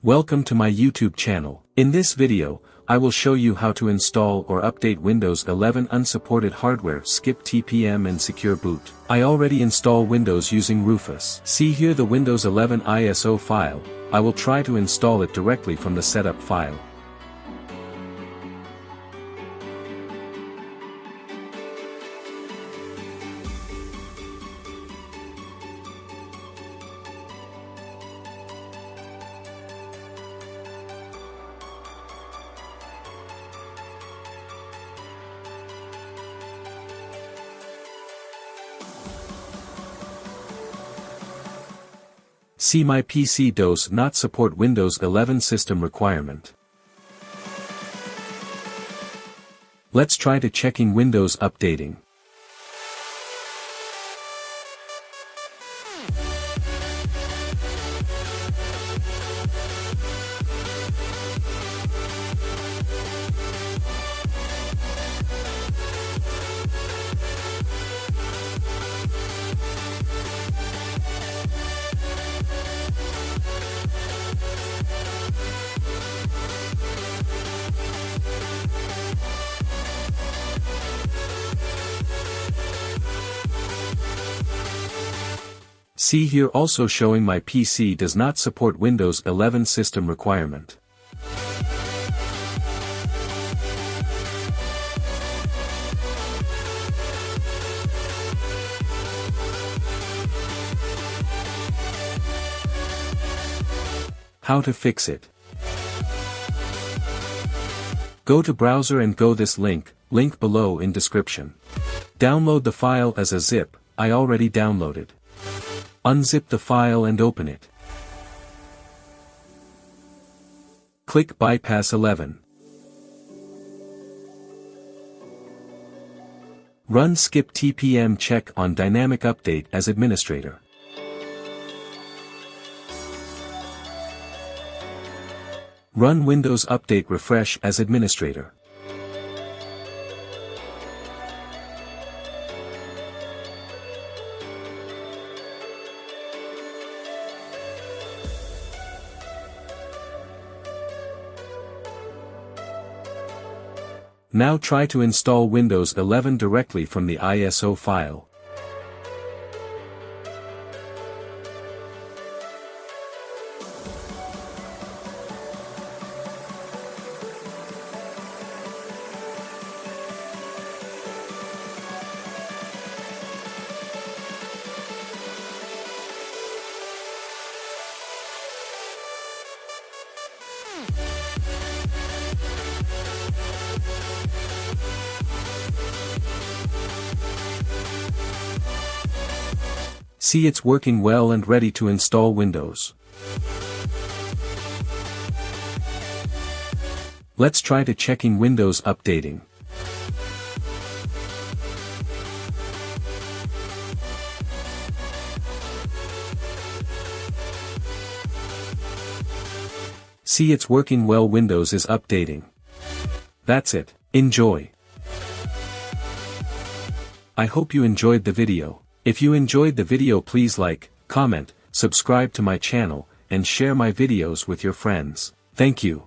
Welcome to my YouTube channel. In this video, I will show you how to install or update Windows 11 unsupported hardware, skip TPM and SceureBoot. I already install Windows using Rufus. See here the Windows 11 ISO file. I will try to install it directly from the setup file. See my PC does not support Windows 11 system requirement. Let's try to checking Windows updating. See here also showing my PC does not support Windows 11 system requirement. How to fix it? Go to browser and go this link below in description. Download the file as a zip. I already downloaded. Unzip the file and open it. Click Bypass 11. Run Skip TPM check on Dynamic Update as administrator. Run Windows Update Refresh as administrator. Now try to install Windows 11 directly from the ISO file. See it's working well and ready to install Windows. Let's try to checking Windows updating. See it's working well, Windows is updating. That's it. Enjoy. I hope you enjoyed the video. If you enjoyed the video, please like, comment, subscribe to my channel, and share my videos with your friends. Thank you.